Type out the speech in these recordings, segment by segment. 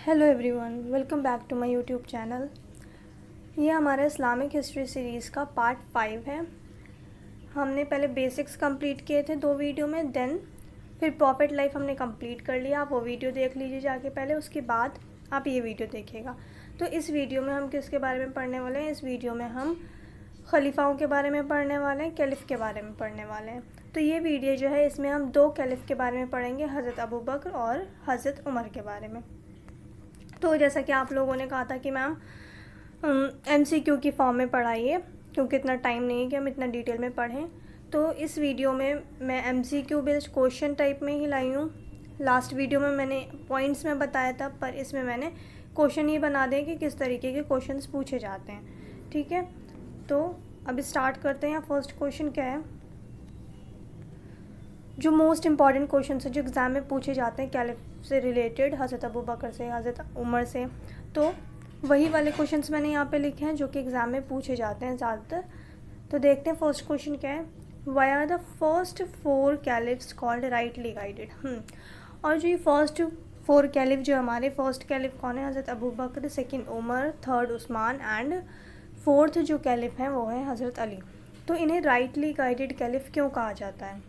Hello everyone, welcome back to my YouTube channel. ये हमारा Islamic history series का part 5 है। हमने पहले बेसिक्स कंप्लीट किए थे 2 वीडियो में, देन फिर प्रॉफिट लाइफ हमने कंप्लीट कर लिया। आप वो वीडियो देख लीजिए जाके पहले, उसके बाद आप ये वीडियो देखिएगा। तो इस वीडियो में हम किसके बारे में पढ़ने वाले हैं? इस वीडियो में हम खलीफाओं के बारे में पढ़ने वाले हैं, कैलिफ के बारे में पढ़ने वाले हैं। तो ये वीडियो जो है, इसमें हम 2 कैलिफ के बारे में पढ़ेंगे, हज़रत अबू बकर और हज़रत उमर के बारे में। तो जैसा कि आप लोगों ने कहा था कि मैम MCQ की फॉर्म में पढ़ाइए, क्योंकि इतना टाइम नहीं है कि हम इतना डिटेल में पढ़ें। तो इस वीडियो में मैं MCQ बेस्ड क्वेश्चन टाइप में ही लाई हूँ। लास्ट वीडियो में मैंने पॉइंट्स में बताया था, पर इसमें मैंने क्वेश्चन ही बना दें कि किस तरीके के क्वेश्चंस पूछे जाते हैं। ठीक है, तो अब स्टार्ट करते हैं। फर्स्ट क्वेश्चन क्या है? जो मोस्ट इम्पॉर्टेंट क्वेश्चन है जो एग्ज़ाम में पूछे जाते हैं कैलिफ से रिलेटेड, हज़रत अबू बकर से, हज़रत उमर से, तो वही वाले क्वेश्चंस मैंने यहाँ पे लिखे हैं जो कि एग्ज़ाम में पूछे जाते हैं ज़्यादातर। तो देखते हैं फर्स्ट क्वेश्चन क्या है। Why are the first 4 caliphs called rightly guided? और जो ये फर्स्ट 4 कैलिफ, जो हमारे फर्स्ट कैलिफ कौन है? हज़रत Abu Bakr, second Umar, third Usman and fourth जो कैलिफ हैं वो है हज़रत अली। तो इन्हें राइटली गाइडेड कैलिफ क्यों कहा जाता है?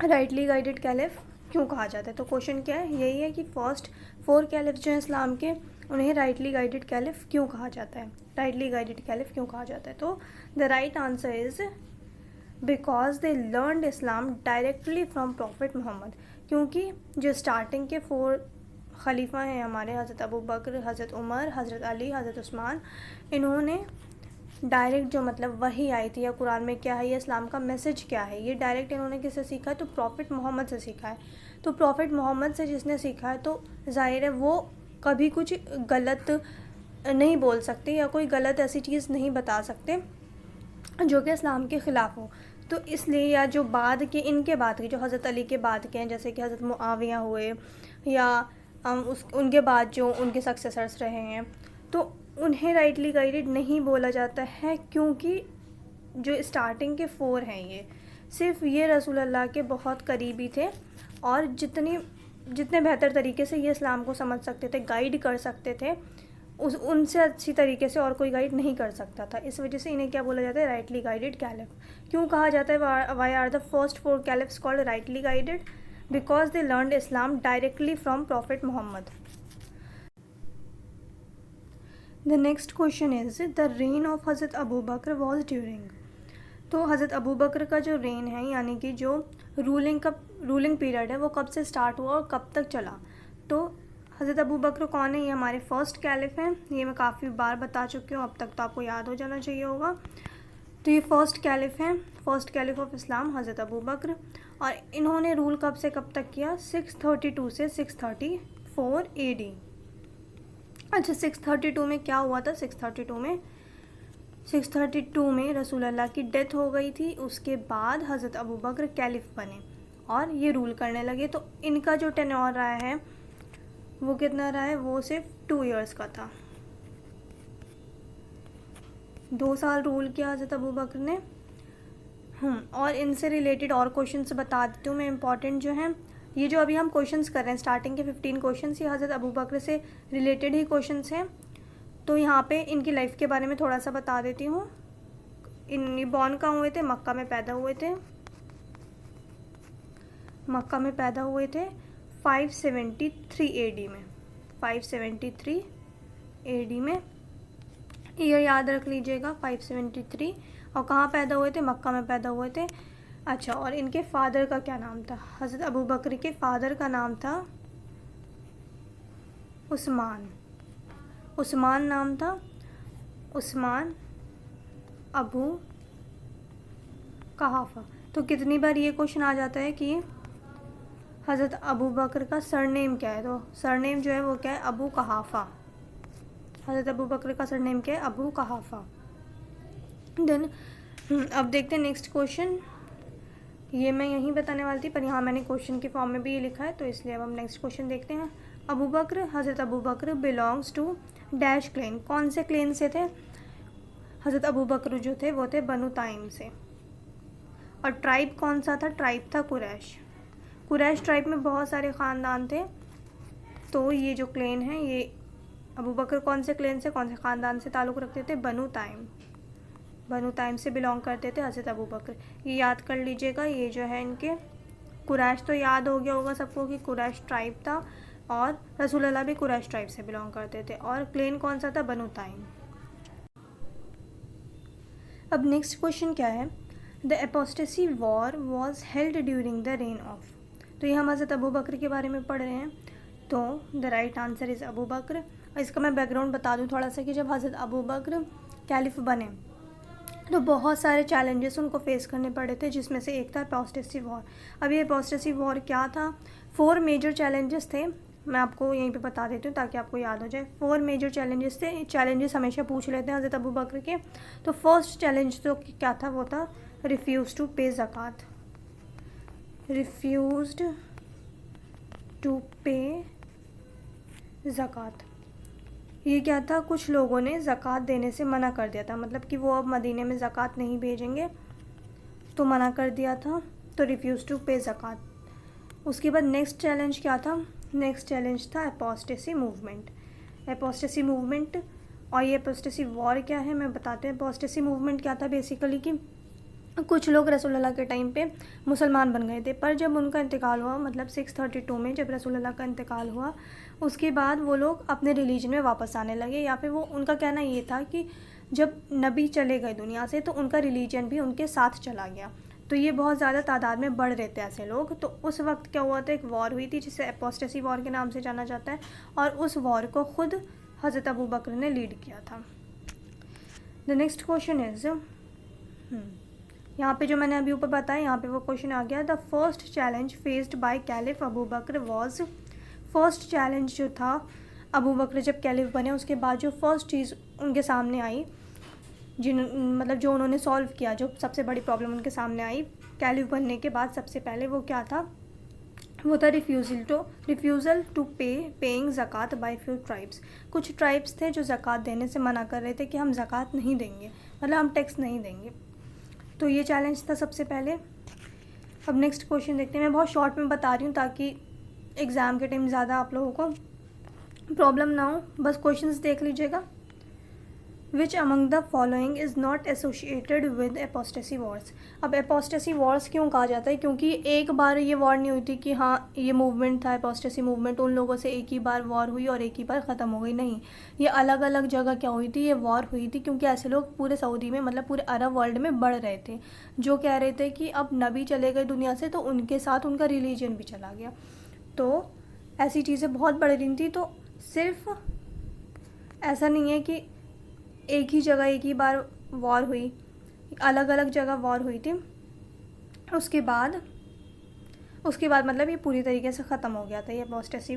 राइटली गाइडेड कैलिफ क्यों कहा जाता है? तो क्वेश्चन क्या है? यही है कि फर्स्ट 4 कैलिफ जो हैं इस्लाम के, उन्हें राइटली गाइडेड कैलिफ क्यों कहा जाता है? राइटली गाइडेड कैलिफ क्यों कहा जाता है? तो the right answer is because they learned Islam directly from prophet Muhammad. क्योंकि जो स्टार्टिंग के 4 खलीफा हैं हमारे, हज़रत अबू बकर, हज़रत उमर, हज़रत अली, हज़रत उस्मान, इन्होंने डायरेक्ट जो मतलब वही आई थी या कुरान में क्या है, ये इस्लाम का मैसेज क्या है, ये डायरेक्ट इन्होंने किससे सीखा है? तो प्रॉफिट मोहम्मद से सीखा है। तो प्रॉफिट मोहम्मद से जिसने सीखा है, तो ज़ाहिर है वो कभी कुछ गलत नहीं बोल सकते या कोई गलत ऐसी चीज़ नहीं बता सकते जो कि इस्लाम के ख़िलाफ़ हो। तो इसलिए, या जो बाद के, इनके बाद के, जो हज़रत अली के बाद के हैं, जैसे कि हज़रत मुआविया हुए, या उनके बाद जो उनके सक्सेसर्स रहे हैं, तो उन्हें राइटली गाइडेड नहीं बोला जाता है। क्योंकि जो स्टार्टिंग के 4 हैं, ये सिर्फ ये रसूल अल्लाह के बहुत करीबी थे, और जितने बेहतर तरीके से ये इस्लाम को समझ सकते थे, गाइड कर सकते थे, उनसे अच्छी तरीके से और कोई गाइड नहीं कर सकता था। इस वजह से इन्हें क्या बोला जाता है? Rightly guided caliph. क्यों कहा जाता है why are the first 4 caliphs called rightly guided? Because they learned Islam directly from prophet Muhammad. The next question is the reign of हज़रत अबू बकर वॉज ड्यूरिंग। तो हज़रत अबू बकर का जो rain है, यानी कि जो रूलिंग पीरियड है, वो कब से स्टार्ट हुआ और कब तक चला? तो हज़रत अबू बकर कौन है? ये हमारे फर्स्ट कैलिफ हैं। ये मैं काफ़ी बार बता चुकी हूँ, अब तक तो आपको याद हो जाना चाहिए होगा। तो ये फर्स्ट कैलिफ हैं, फर्स्ट कैलिफ ऑफ इस्लाम हज़रत अबू बकर। और इन्होंने रूल कब से कब तक किया? 632 से 634 AD। अच्छा, 632 में क्या हुआ था? 632 में रसूल अल्लाह की डेथ हो गई थी। उसके बाद हज़रत अबू बकर कैलिफ बने और ये रूल करने लगे। तो इनका जो टेन्योर रहा है वो कितना रहा है? वो सिर्फ 2 इयर्स का था। 2 साल रूल किया हज़रत अबू बकर ने। और इनसे रिलेटेड और क्वेश्चंस बता देती हूँ मैं, इंपॉर्टेंट जो हैं। ये जो अभी हम क्वेश्चंस कर रहे हैं, स्टार्टिंग के 15 क्वेश्चंस, ये हज़रत अबू बकर से रिलेटेड ही क्वेश्चंस हैं। तो यहाँ पे इनकी लाइफ के बारे में थोड़ा सा बता देती हूँ। इन बॉर्न कहाँ हुए थे? मक्का में पैदा हुए थे। मक्का में पैदा हुए थे 573 AD में। 573 AD में, ईयर याद रख लीजिएगा, 573। और कहाँ पैदा हुए थे? मक्का में पैदा हुए थे। अच्छा, और इनके फादर का क्या नाम था? हज़रत अबू बकर के फादर का नाम था उस्मान। उस्मान नाम था, उस्मान अबू कहाफ़ा। तो कितनी बार ये क्वेश्चन आ जाता है कि हज़रत अबू बकर का सरनेम क्या है? तो सरनेम जो है वो क्या है? अबू कहाफ़ा। हज़रत अबू बकर का सरनेम क्या है? अबू कहाफ़ा। देन अब देखते हैं नेक्स्ट क्वेश्चन। ये मैं यहीं बताने वाली थी, पर यहाँ मैंने क्वेश्चन के फॉर्म में भी ये लिखा है, तो इसलिए अब हम नेक्स्ट क्वेश्चन देखते हैं। अबू बकर, हज़रत Abu Bakr belongs to dash Klein. कौन से क्लेन से थे? हज़रत अबू बकर जो थे वो थे बनु ताइम से। और ट्राइब कौन सा था? ट्राइब था कुरैश। कुरैश ट्राइब में बहुत सारे ख़ानदान थे, तो ये जो क्लेन है, ये अबू बकर कौन से क्लेन से, कौन से ख़ानदान से ताल्लुक़ रखते थे? बनु ताइम। बनु ताइम से बिलोंग करते थे हज़रत अबू बकर। ये याद कर लीजिएगा। ये जो है इनके कुरैश तो याद हो गया होगा सबको कि कुरैश ट्राइब था, और रसूल अल्लाह भी कुरैश ट्राइब से बिलोंग करते थे, और क्लेन कौन सा था? Banu Taim. अब नेक्स्ट क्वेश्चन क्या है? The apostasy war was held during the reign of. तो ये हम हज़रत अबू बकर के बारे में पढ़ रहे हैं, तो the right answer is Abu Bakr. इसका मैं बैकग्राउंड बता दूं थोड़ा सा कि जब हज़रत अबू बकर कैलिफ बने तो बहुत सारे चैलेंजेस उनको फेस करने पड़े थे, जिसमें से एक था एपोस्टेसी वॉर। अब ये एपोस्टेसी वॉर क्या था? 4 मेजर चैलेंजेस थे। मैं आपको यहीं पे बता देती हूँ ताकि आपको याद हो जाए। 4 मेजर चैलेंजेस थे। चैलेंजेस हमेशा पूछ लेते हैं हज़रत अबू बकर के। तो फर्स्ट चैलेंज तो क्या था? वो था रिफ्यूज़ टू पे ज़कात। रिफ्यूज़ड टू पे ज़कात। ये क्या था? कुछ लोगों ने ज़कात देने से मना कर दिया था, मतलब कि वो अब मदीने में ज़कात नहीं भेजेंगे, तो मना कर दिया था। तो रिफ्यूज़ टू पे ज़कात। उसके बाद नेक्स्ट चैलेंज क्या था? नेक्स्ट चैलेंज था एपोस्टेसी मूवमेंट। एपोस्टेसी मूवमेंट और ये एपोस्टेसी वॉर क्या है मैं बताते हैं। एपोस्टेसी मूवमेंट क्या था? बेसिकली कि कुछ लोग रसूलुल्लाह के टाइम पे मुसलमान बन गए थे, पर जब उनका इंतकाल हुआ, मतलब 632 में जब रसूलुल्लाह का इंतकाल हुआ, उसके बाद वो लोग अपने रिलीजन में वापस आने लगे, या फिर वो उनका कहना ये था कि जब नबी चले गए दुनिया से तो उनका रिलीजन भी उनके साथ चला गया। तो ये बहुत ज़्यादा तादाद में बढ़ रहे थे ऐसे लोग। तो उस वक्त क्या हुआ था? एक वॉर हुई थी जिसे एपोस्टेसी वॉर के नाम से जाना जाता है, और उस वॉर को ख़ुद हज़रत अबू बकर ने लीड किया था। द नेक्स्ट क्वेश्चन इज़, यहाँ पे जो मैंने अभी ऊपर बताया, यहाँ पे वो क्वेश्चन आ गया। The first challenge faced by caliph Abu Bakr was. First challenge जो था अबू बकर जब कैलिफ बने उसके बाद जो फर्स्ट चीज़ उनके सामने आई, मतलब जो उन्होंने सॉल्व किया, जो सबसे बड़ी प्रॉब्लम उनके सामने आई कैलिफ बनने के बाद, सबसे पहले वो क्या था? वो था रिफ्यूज़ल टू पेइंग ज़कात बाय फ्यू ट्राइब्स। कुछ ट्राइब्स थे जो ज़कात देने से मना कर रहे थे कि हम ज़कात नहीं देंगे, मतलब हम टैक्स नहीं देंगे। तो ये चैलेंज था सबसे पहले। अब नेक्स्ट क्वेश्चन देखते हैं। मैं बहुत शॉर्ट में बता रही हूँ ताकि एग्ज़ाम के टाइम ज़्यादा आप लोगों को प्रॉब्लम ना हो, बस क्वेश्चंस देख लीजिएगा। Which among the following is not associated with apostasy wars. अब एपोस्टेसी वॉर्स क्यों कहा जाता है? क्योंकि एक बार ये वॉर नहीं हुई थी कि हाँ ये मूवमेंट था एपोस्टेसी मूवमेंट, उन लोगों से एक ही बार वॉर हुई और एक ही बार ख़त्म हो गई। नहीं, ये अलग अलग जगह क्या हुई थी? ये वॉर हुई थी क्योंकि ऐसे लोग पूरे सऊदी में, मतलब पूरे अरब वर्ल्ड में बढ़ रहे थे, जो कह रहे थे कि अब नबी चले गए दुनिया से तो उनके साथ उनका रिलीजन भी चला गया। तो ऐसी चीज़ें बहुत बढ़ रही थी। तो सिर्फ ऐसा नहीं है कि एक ही जगह एक ही बार वॉर हुई, अलग अलग जगह वॉर हुई थी। उसके बाद मतलब ये पूरी तरीके से ख़त्म हो गया था। ये एपोस्टेसी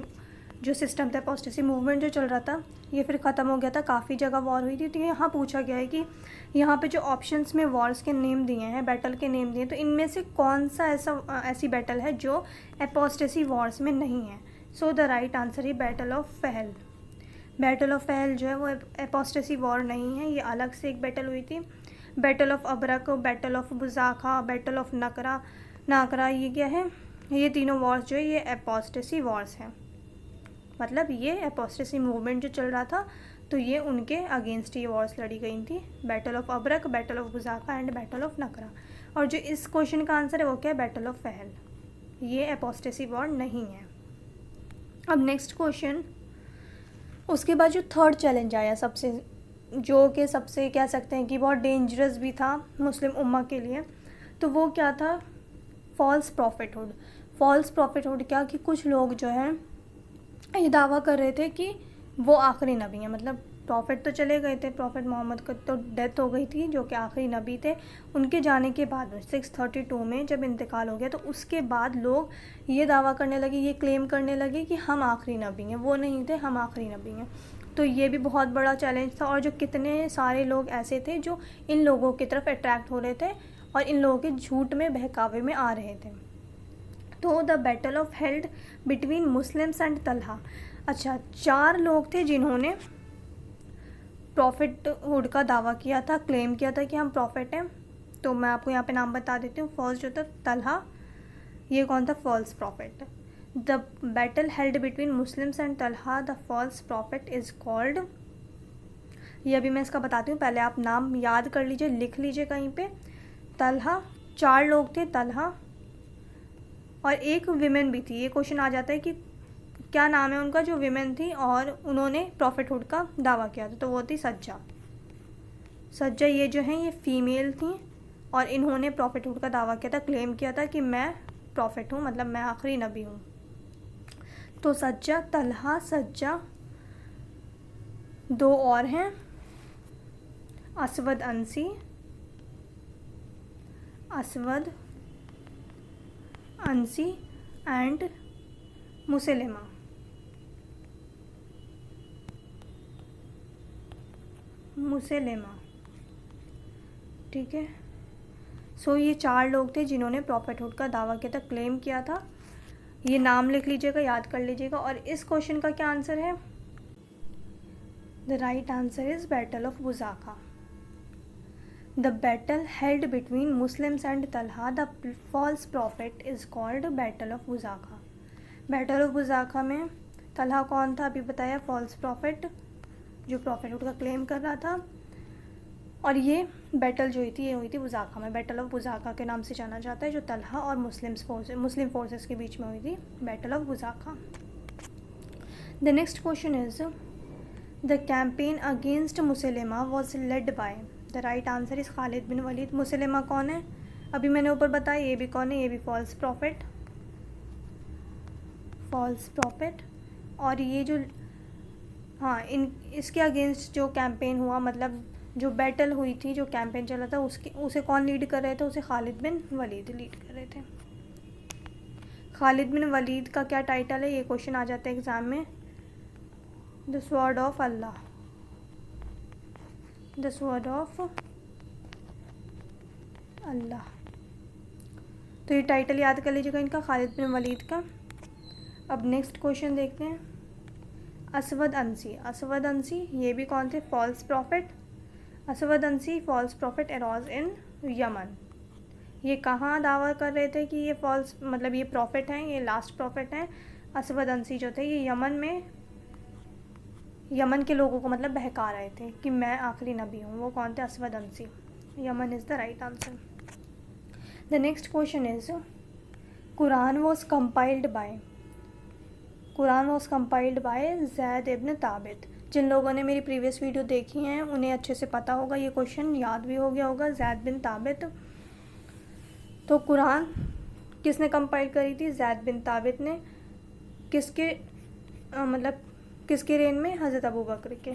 जो सिस्टम था, एपोस्टेसी मूवमेंट जो चल रहा था, ये फिर ख़त्म हो गया था। काफ़ी जगह वॉर हुई थी। तो यहाँ पूछा गया है कि यहाँ पे जो ऑप्शंस में वॉर्स के नेम दिए हैं, बैटल के नेम दिए हैं, तो इनमें से कौन सा ऐसी बैटल है जो एपोस्टेसी वॉर्स में नहीं है? सो द राइट आंसर है बैटल ऑफ फहल। बैटल ऑफ फहल जो है वो एपोस्टेसी वॉर नहीं है, ये अलग से एक बैटल हुई थी। Battle of Abraq, battle of Buzakha, battle of Naqra, ये क्या है? ये तीनों वॉर्स जो है ये एपोस्टेसी वॉर्स हैं। मतलब ये एपोस्टेसी मूवमेंट जो चल रहा था तो ये उनके अगेंस्ट ये वॉर्स लड़ी गई थी। Battle of Abraq, battle of Buzakha and battle of Naqra. और जो इस क्वेश्चन का आंसर है वो क्या है? Battle of Fahl. ये एपोस्टेसी वॉर नहीं है। अब नेक्स्ट क्वेश्चन, उसके बाद जो थर्ड चैलेंज आया सबसे, जो कि सबसे कह सकते हैं कि बहुत डेंजरस भी था मुस्लिम उम्मा के लिए, तो वो क्या था? False prophethood. फॉल्स प्रॉफिटहुड क्या कि कुछ लोग जो हैं ये दावा कर रहे थे कि वो आखिरी नबी हैं। मतलब प्रॉफिट तो चले गए थे, प्रॉफिट मोहम्मद को तो डेथ हो गई थी जो कि आखिरी नबी थे। उनके जाने के बाद 632 में जब इंतकाल हो गया तो उसके बाद लोग ये दावा करने लगे, ये क्लेम करने लगे कि हम आखिरी नबी हैं, वो नहीं थे, हम आखिरी नबी हैं। तो ये भी बहुत बड़ा चैलेंज था। और जो कितने सारे लोग ऐसे थे जो इन लोगों की तरफ अट्रैक्ट हो रहे थे और इन लोगों के झूठ में बहकावे में आ रहे थे। तो the battle of held between Muslims and Talha. अच्छा, 4 लोग थे जिन्होंने प्रॉफिटहुड का दावा किया था, क्लेम किया था कि हम प्रॉफिट हैं। तो मैं आपको यहाँ पे नाम बता देती हूँ। फर्स्ट जो था तलहा, ये कौन था? False prophet. The battle held between Muslims and Talha the false prophet is called. ये अभी मैं इसका बताती हूँ, पहले आप नाम याद कर लीजिए, लिख लीजिए कहीं पे। तलहा, 4 लोग थे, तलहा और एक विमेन भी थी। ये क्वेश्चन आ जाता है कि क्या नाम है उनका जो विमेन थी और उन्होंने प्रॉफिटहुड का दावा किया था, तो वो थी सज्जा। सज्जा ये जो हैं ये फीमेल थी और इन्होंने प्रॉफिटहुड का दावा किया था, क्लेम किया था कि मैं प्रॉफिट हूँ, मतलब मैं आखिरी नबी हूँ। तो सज्जा, तलहा, सज्जा, 2 और हैं, असवद अंसी, असवद अंसी एंड मुसलिमा। मुसलिमा, ठीक है। सो ये 4 लोग थे जिन्होंने प्रॉफिटहुड का दावा किया था, क्लेम किया था। ये नाम लिख लीजिएगा, याद कर लीजिएगा। और इस क्वेश्चन का क्या आंसर है? The right answer is battle of Buzakha. The battle held between Muslims and Talha the false prophet is called battle of Buzakha. Battle of Buzakha में तलहा कौन था अभी बताया, फॉल्स प्रॉफिट जो प्रॉफिटहुड का क्लेम कर रहा था। और ये बैटल जो हुई थी ये हुई थी बुज़ाका में। बैटल ऑफ बुज़ाका के नाम से जाना जाता है, जो तलहा और मुस्लिम फोर्सेस के बीच में हुई थी, battle of Buzakha. The next question is the campaign against Musaylima was led by. The right answer is Khalid bin Walid. Musaylima कौन है अभी मैंने ऊपर बताया, ये भी कौन है, ये भी फॉल्स प्रॉफिट, फॉल्स प्रॉफिट। और ये जो इसके अगेंस्ट जो कैंपेन हुआ, मतलब जो बैटल हुई थी, जो कैंपेन चला था, उसे कौन लीड कर रहे थे? उसे खालिद बिन वलीद लीड कर रहे थे। खालिद बिन वलीद का क्या टाइटल है? ये क्वेश्चन आ जाता है एग्ज़ाम में, the sword of Allah, the sword of Allah. तो ये टाइटल याद कर लीजिएगा इनका, खालिद बिन वलीद का। अब नेक्स्ट क्वेश्चन देखते हैं, असवद अंसी। असवद अंसी ये भी कौन थे? False prophet. Aswad Ansi false prophet arose in Yemen. ये कहाँ दावा कर रहे थे कि ये फॉल्स, मतलब ये प्रॉफिट हैं, ये लास्ट प्रॉफिट हैं। असवद अंसी जो थे ये यमन के लोगों को मतलब बहका रहे थे कि मैं आखिरी नबी हूँ। वो कौन थे? Aswad Ansi. Yemen is the right answer. The next question is Quran was compiled by. Quran was compiled by Zaid ibn Thabit. जिन लोगों ने मेरी प्रीवियस वीडियो देखी हैं उन्हें अच्छे से पता होगा, ये क्वेश्चन याद भी हो गया होगा, जैद बिन ताबित। तो कुरान किसने कंपाइल करी थी? जैद बिन ताबित ने। किसके मतलब किसके रेन में? हज़रत अबू बकर के।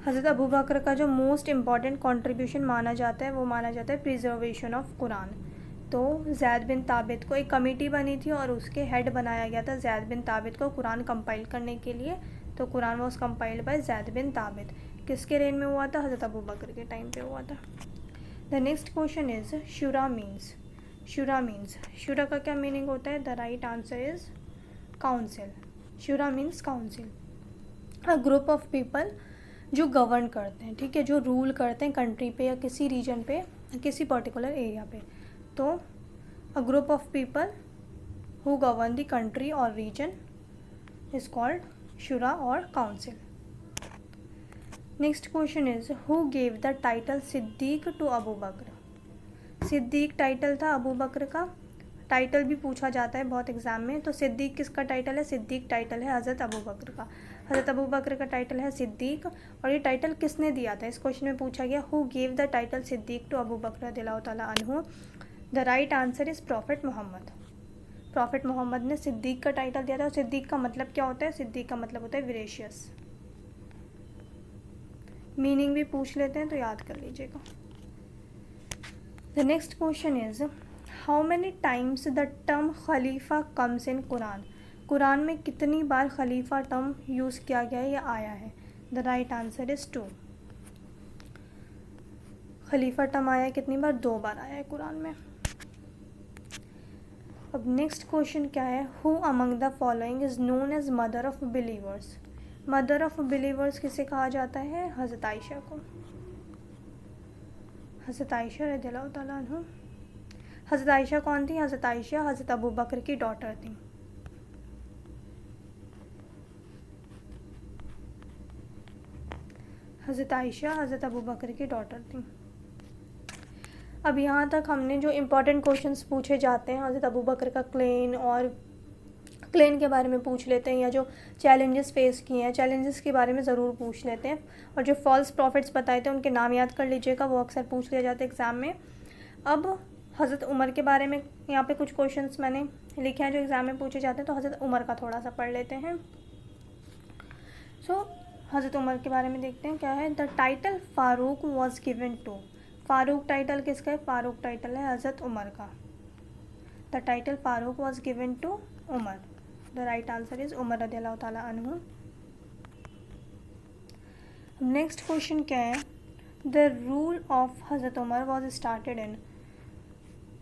हज़रत अबू बकर का जो मोस्ट इम्पॉर्टेंट कंट्रीब्यूशन माना जाता है वो माना जाता है प्रिजर्वेशन ऑफ कुरान। तो जैद बिन ताबित को एक कमेटी बनी थी और उसके हेड बनाया गया था जैद बिन ताबित को कुरान कंपाइल करने के लिए। तो Quran was compiled by Zaid bin Thabit. किसके रेन में हुआ था? हज़रत अबू बकर के टाइम पे हुआ था। The next question is shura means. Shura means, shura का क्या मीनिंग होता है? The right answer is council. Shura means council, a group of people जो गवर्न करते हैं, ठीक है, जो रूल करते हैं कंट्री पे या किसी रीजन पे, किसी पर्टिकुलर एरिया पे। तो a group of people who govern the country और रीजन इज कॉल्ड शुरा और council. Next question is who gave the title Siddiq to Abu Bakr. Siddiq title था अबू बकर का। टाइटल भी पूछा जाता है बहुत एग्जाम में। तो सिद्दीक किसका टाइटल है? सिद्दीक टाइटल है हज़रत अबू बकर का। हज़रत अबू बकर का टाइटल है सिद्दीक। और ये टाइटल किसने दिया था? इस क्वेश्चन में पूछा गया who gave the title Siddiq to Abu Bakr रज़ियल्लाहु तआला अन्हु। The right answer is prophet Mohammad. Prophet Mohammad ने सिद्दीक का टाइटल दिया था। और सिद्दीक का मतलब क्या होता है? सिद्दीक का मतलब होता है विरेशियस। मीनिंग भी पूछ लेते हैं तो याद कर लीजिएगा। The next question is how many times the term Khalifa comes in Quran. Quran में कितनी बार खलीफा टर्म यूज़ किया गया है या आया है? The right answer is 2। Khalifa term आया है कितनी बार? 2 बार आया है कुरान में। अब नेक्स्ट क्वेश्चन क्या है? Who among the following is known as mother of believers. Mother of believers किसे कहा जाता है? हज़रत आयशा को। हज़रत आयशा रज़ियल्लाहु तआला अन्हा। हज़रत आयशा कौन थी? हज़रत आयशा हज़रत अबू बकर की डॉटर थी। हज़रत आयशा हज़रत अबू बकर की डॉटर थी। अब यहाँ तक हमने जो इम्पोर्टेंट क्वेश्चंस पूछे जाते हैं हज़रत अबू बकर का क्लेम और क्लेम के बारे में पूछ लेते हैं, या जो चैलेंजेस फेस किए हैं चैलेंजेस के बारे में ज़रूर पूछ लेते हैं। और जो फॉल्स प्रॉफिट्स बताए थे उनके नाम याद कर लीजिएगा, वो अक्सर पूछ लिया जाता है एग्ज़ाम में। अब हज़रत उमर के बारे में यहाँ पे कुछ क्वेश्चंस मैंने लिखे हैं जो एग्ज़ाम में पूछे जाते हैं, तो हज़रत उमर का थोड़ा सा पढ़ लेते हैं। हज़रत उमर के बारे में देखते हैं क्या है। The title Farooq was given to, Farooq title किसका है? फ़ारूक टाइटल है हज़रत उमर का। The title Farooq was given to Umar. The right answer is Umar रज़ियल्लाहु ताला अन्हु। नेक्स्ट क्वेश्चन क्या है। द रूल ऑफ हज़रत उमर वॉज स्टार्टेड इन,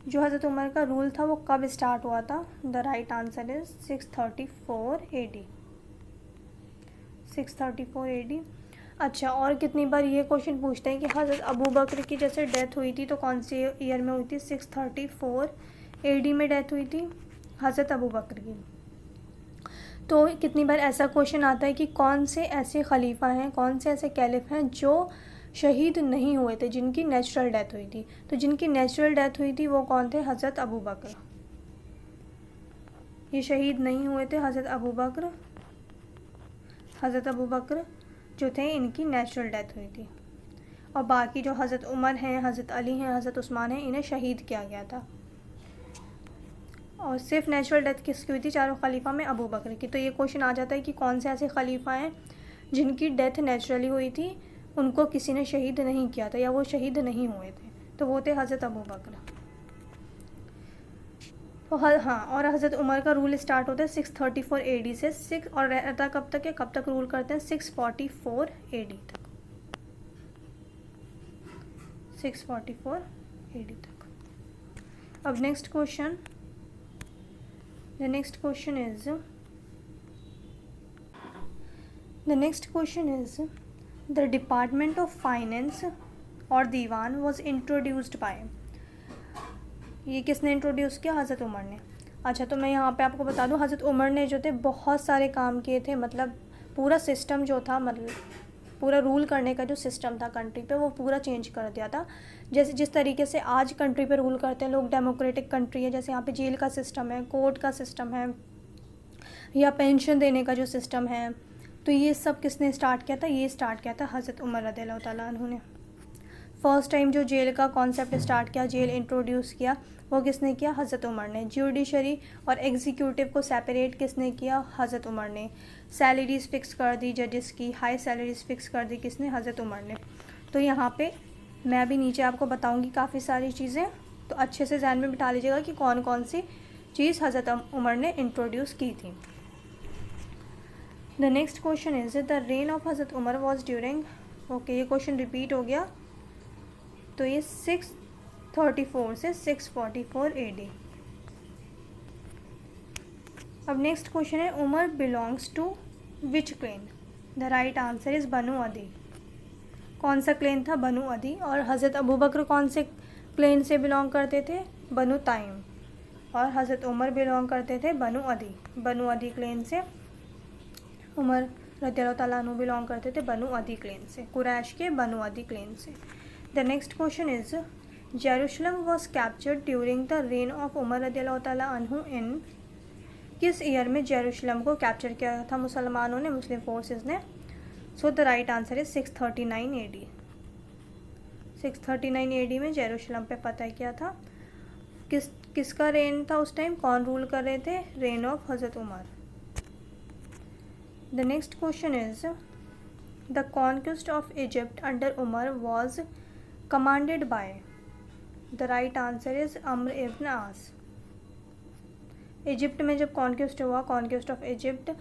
जो हज़रत उमर का रूल था वो कब स्टार्ट हुआ था? The right answer is 634 AD। 634 AD। अच्छा, और कितनी बार ये क्वेश्चन पूछते हैं कि हज़रत अबू बकर की जैसे डेथ हुई थी तो कौन से ईयर में हुई थी? 634 AD में डेथ हुई थी हज़रत अबू बकर की। तो कितनी बार ऐसा क्वेश्चन आता है कि कौन से ऐसे खलीफा हैं, कौन से ऐसे कैलिफ हैं जो शहीद नहीं हुए थे, जिनकी नेचुरल डेथ हुई थी। तो जिनकी नेचुरल डेथ हुई थी वो कौन थे? हज़रत अबू बकर। ये शहीद नहीं हुए थे हज़रत अबू बकर। हज़रत अबू बकर जो थे इनकी नेचुरल डेथ हुई थी, और बाकी जो हज़रत उमर हैं, हज़रत अली हैं, हज़रत उस्मान हैं, इन्हें शहीद किया गया था। और सिर्फ नेचुरल डेथ किसकी हुई थी? चारों खलीफा में अबू बकर की। तो ये क्वेश्चन आ जाता है कि कौन से ऐसे खलीफा हैं जिनकी डेथ नेचुरली हुई थी, उनको किसी ने शहीद नहीं किया था, या वो शहीद नहीं हुए थे, तो वो थे हज़रत अबू बकर। तो हाँ, और हज़रत उमर का रूल स्टार्ट होता है 634 AD से, 6 और रहता कब तक है, कब तक रूल करते हैं? 644 AD तक। 644 AD तक। अब next question, the next question is the department of finance और दीवान वॉज इंट्रोड्यूस्ड बाय, ये किसने इंट्रोड्यूस किया? हज़रत उमर ने। अच्छा, तो मैं यहाँ पे आपको बता दूँ, हज़रत उमर ने जो थे बहुत सारे काम किए थे, मतलब पूरा सिस्टम जो था, मतलब पूरा रूल करने का जो सिस्टम था कंट्री पे, वो पूरा चेंज कर दिया था। जैसे जिस तरीके से आज कंट्री पे रूल करते हैं लोग, डेमोक्रेटिक कंट्री है, जैसे यहाँ पे जेल का सिस्टम है, कोर्ट का सिस्टम है, या पेंशन देने का जो सिस्टम है, तो ये सब किसने स्टार्ट किया था? ये स्टार्ट किया था हज़रत उमर रज़ियल्लाहु ताला अन्हु ने। फर्स्ट टाइम जो जेल का कॉन्सेप्ट स्टार्ट किया, जेल इंट्रोड्यूस किया, वो किसने किया? हज़रत उमर ने। जुडिशरी और एग्जीक्यूटिव को सेपरेट किसने किया? हज़रत उमर ने। सैलरीज फिक्स कर दी जजेस की, हाई सैलरीज फिक्स कर दी किसने? हज़रत उमर ने। तो यहाँ पे मैं भी नीचे आपको बताऊँगी काफ़ी सारी चीज़ें, तो अच्छे से ध्यान में बिठा लीजिएगा कि कौन कौन सी चीज़ हज़रत उमर ने इंट्रोड्यूस की थी। The next question is the reign of हज़रत उमर वॉज ड्यूरिंग, ओके ये क्वेश्चन रिपीट हो गया, तो ये 634 से 644 AD। अब नेक्स्ट क्वेश्चन है, Umar belongs to which clan? The right answer is Banu Adi. कौन सा क्लेन था? बनु अदी। और हज़रत अबू बकर कौन से क्लेन से बिलोंग करते थे? बनु ताइम। और हज़रत उमर बिलोंग करते थे बनु अदी। बनु अदी क्लेन से उमर रज़ियल्लाहु ताला अन्हु बिलोंग करते थे, बनु अदी क्लेन से, कुरैश के बनु अदी क्लेन से। The next question is Jerusalem was captured during the reign of Umar रज़ियल्लाहु ताला अन्हु इन, किस ईयर में जेरूशलम को कैप्चर किया था मुसलमानों ने, मुस्लिम फोर्सेस ने? So the right answer is 639 AD। 639 AD में जेरूशलम पे फतह किया था। किसका रेन था उस टाइम, कौन रूल कर रहे थे? रेन ऑफ हज़रत Umar. The next question is the conquest of Egypt under Umar was commanded by? The right answer is Amr ibn As. Egypt में जब कॉन्क्वेस्ट हुआ, कॉन्क्वेस्ट ऑफ इजिप्ट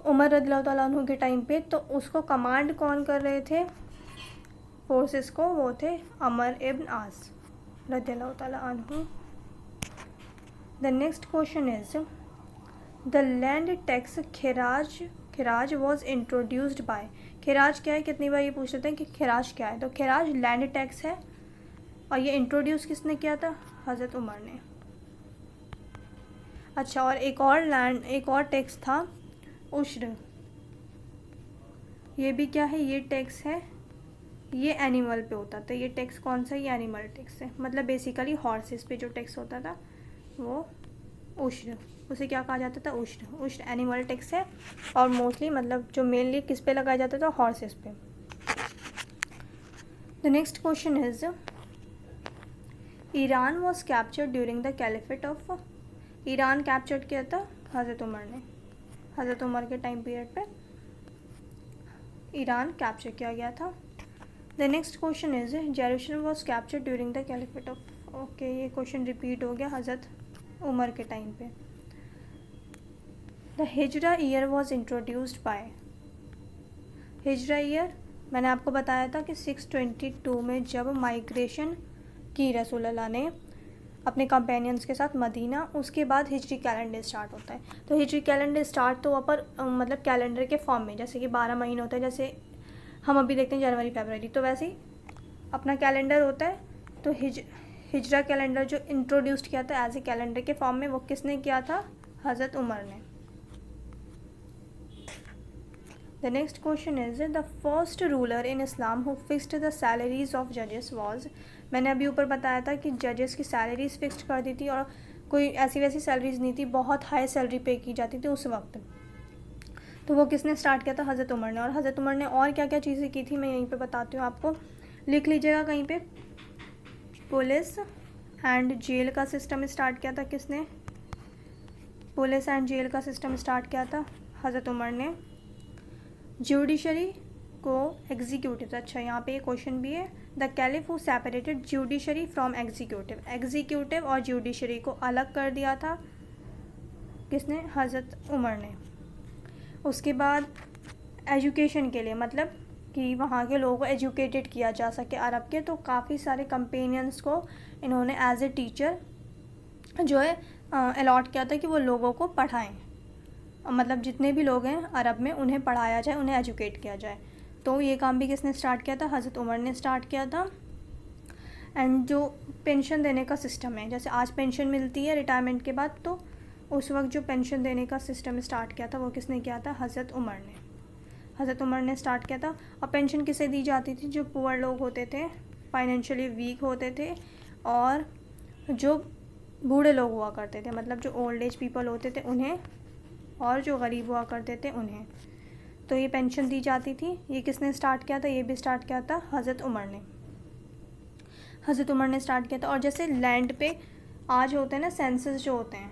उमर रज़ियल्लाहु ताला अन्हु के टाइम पे, तो उसको कमांड कौन कर रहे थे फोर्सेस को? वो थे अमर इब्न आस रज़ियल्लाहु ताला अन्हु। The next question is the land tax खिराज वॉज इंट्रोड्यूस्ड बाय? खिराज क्या है? कितनी बार ये पूछ लेते हैं कि खिराज क्या है, तो खिराज लैंड टैक्स है, और ये इंट्रोड्यूस किसने किया था? हज़रत उमर ने। अच्छा, और एक और टैक्स था उश्र। ये भी क्या है, ये टैक्स है, ये एनिमल पे होता था। ये टैक्स कौन सा, ये एनिमल टैक्स है, मतलब बेसिकली हॉर्सेस पे जो टैक्स होता था वो उश्र, उसे क्या कहा जाता था, उश्र। उश्र एनिमल टैक्स है और मोस्टली मतलब जो मेनली किस पे लगाया जाता था, हॉर्सेस पे। The next question is Iran was captured during the caliphate of. Iran captured किया था हज़रत उमर ने। हज़रत उमर के टाइम पीरियड पे ईरान कैप्चर किया गया था। The next question is Jerusalem was captured during the caliphate of. Okay, ये क्वेश्चन रिपीट हो गया हज़रत उमर के टाइम पे। द हिजरा ईयर वॉज इंट्रोड्यूस्ड बाय। हिजरा ईयर मैंने आपको बताया था कि 622 में जब माइग्रेशन की रसूलुल्लाह ने अपने कंपेनियंस के साथ मदीना, उसके बाद हिजरी कैलेंडर स्टार्ट होता है। तो हिजरी कैलेंडर स्टार्ट तो वहाँ पर मतलब कैलेंडर के फॉर्म में, जैसे कि 12 महीने होता है, जैसे हम अभी देखते हैं जनवरी फरवरी, तो वैसे ही अपना कैलेंडर होता है। तो हिजरा कैलेंडर जो इंट्रोड्यूस्ड किया था एज ए कैलेंडर के फॉर्म में, वो किसने किया था, हज़रत उमर ने। The next question is the first ruler in Islam who fixed the salaries of जजेस वॉज। मैंने अभी ऊपर बताया था कि जजेस की सैलरीज फिक्स्ड कर दी थी और कोई ऐसी वैसी सैलरीज नहीं थी, बहुत हाई सैलरी पे की जाती थी उस वक्त। तो वो किसने स्टार्ट किया था, हज़रत उमर ने। और हज़रत उमर ने और क्या क्या चीज़ें की थी मैं यहीं पे बताती हूँ आपको, लिख लीजिएगा कहीं पे। पुलिस एंड जेल का सिस्टम स्टार्ट किया था किसने, पुलिस एंड जेल का सिस्टम स्टार्ट किया था हज़रत उमर ने। जुडिशरी को एग्जीक्यूटिव, अच्छा यहाँ पे एक क्वेश्चन भी है, the caliph who separated judiciary from executive. Executive और जुडिशरी को अलग कर दिया था किसने, हज़रत उमर ने। उसके बाद एजुकेशन के लिए, मतलब कि वहाँ के लोगों को एजुकेटेड किया जा सके अरब के, तो काफ़ी सारे कंपेनियंस को इन्होंने एज ए टीचर जो है अलॉट किया था कि वो लोगों को पढ़ाएं, मतलब जितने भी लोग हैं अरब में उन्हें पढ़ाया जाए, उन्हें एजुकेट किया जाए। तो ये काम भी किसने स्टार्ट किया था, हज़रत उमर ने स्टार्ट किया था। एंड जो पेंशन देने का सिस्टम है, जैसे आज पेंशन मिलती है रिटायरमेंट के बाद, तो उस वक्त जो पेंशन देने का सिस्टम स्टार्ट किया था वो किसने किया था, हज़रत उमर ने। हज़रत उमर ने स्टार्ट किया था। और पेंशन किसे दी जाती थी, जो पुअर लोग होते थे, फाइनेंशियली वीक होते थे, और जो बूढ़े लोग हुआ करते थे, मतलब जो ओल्ड एज पीपल होते थे उन्हें, और जो गरीब हुआ करते थे उन्हें, तो ये पेंशन दी जाती थी। ये किसने स्टार्ट किया था, ये भी स्टार्ट किया था हज़रत उमर ने। हज़रत उमर ने स्टार्ट किया था। और जैसे लैंड पे आज होते हैं ना सेंसस जो होते हैं,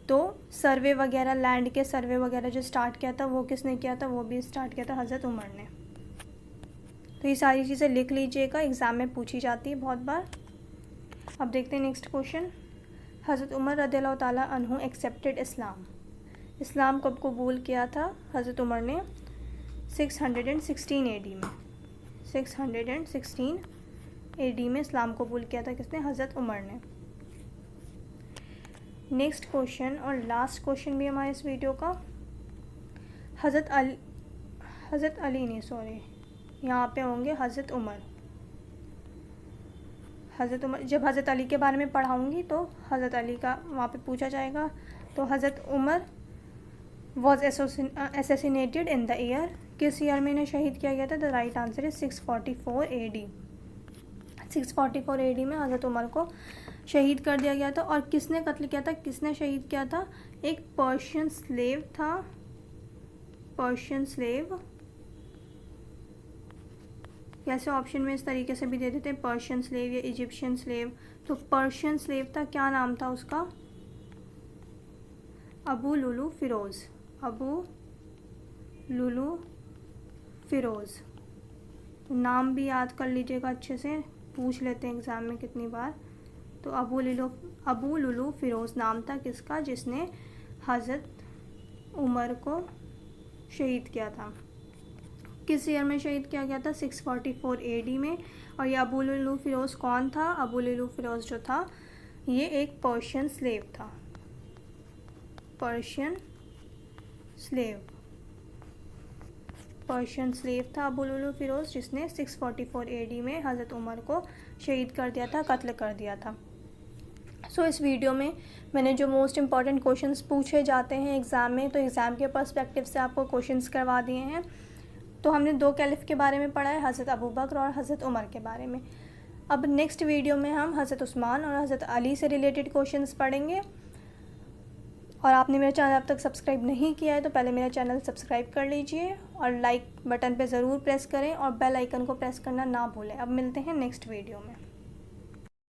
तो सर्वे वगैरह, लैंड के सर्वे वगैरह जो स्टार्ट किया था वो किसने किया था, वो भी स्टार्ट किया था हज़रत उमर ने। तो ये सारी चीज़ें लिख लीजिएगा, एग्ज़ाम में पूछी जाती है बहुत बार। अब देखते हैं नेक्स्ट क्वेश्चन। हज़रत उमर रज़ियल्लाहु ताला अन्हु एक्सेप्टेड इस्लाम। इस्लाम कब कबूल किया था हज़रत उमर ने, 616 AD में। 616 AD में इस्लाम कबूल किया था किसने, हज़रत उमर ने। नेक्स्ट क्वेश्चन और लास्ट क्वेश्चन भी हमारे इस वीडियो का, हज़रत अली नहीं, सॉरी, यहाँ पे होंगे हज़रत उमर। हज़रत उमर, जब हज़रत अली के बारे में पढ़ाऊँगी तो हज़रत अली का वहाँ पे पूछा जाएगा। तो हज़रत Umar was assassinated in the year, किस ईयर में इन्हें शहीद किया गया था, the right answer is 644 AD। 644 AD में हज़रत उमर को शहीद कर दिया गया था। और किसने कत्ल किया था, किसने शहीद किया था, एक पर्शियन स्लेव था, पर्शियन स्लेव। कैसे ऑप्शन में इस तरीके से भी दे देते हैं, पर्शियन स्लेव या इजिप्शियन स्लेव। तो पर्शियन स्लेव था, क्या नाम था उसका, अबू लुलू फ़िरोज़। अबू लुलू फ़िरोज़, नाम भी याद कर लीजिएगा अच्छे से, पूछ लेते हैं एग्ज़ाम में कितनी बार। तो अबू लुलू फ़िरोज़ नाम था किसका, जिसने हज़रत उमर को शहीद किया था। किस ईयर में शहीद किया गया था, 644 AD में। और ये अबू लुलू फ़िरोज़ कौन था, अबू लुलू फ़िरोज़ जो था ये एक पर्शियन स्लेव था, पर्शियन स्लेव था अबू लुलू फ़िरोज़, जिसने 644 AD में हज़रत उमर को शहीद कर दिया था, कत्ल कर दिया था। सो इस वीडियो में मैंने जो मोस्ट इम्पॉर्टेंट क्वेश्चंस पूछे जाते हैं एग्ज़ाम में, तो एग्ज़ाम के पर्सपेक्टिव से आपको क्वेश्चंस करवा दिए हैं। तो हमने 2 कैलिफ के बारे में पढ़ा है, हज़रत अबू बकर और हज़रत उमर के बारे में। अब नेक्स्ट वीडियो में हम हज़रत उस्मान और हज़रत अली से रिलेटेड क्वेश्चंस पढ़ेंगे। और आपने मेरा चैनल अब तक सब्सक्राइब नहीं किया है तो पहले मेरा चैनल सब्सक्राइब कर लीजिए और लाइक बटन पे ज़रूर प्रेस करें और बेल आइकन को प्रेस करना ना भूलें। अब मिलते हैं नेक्स्ट वीडियो में।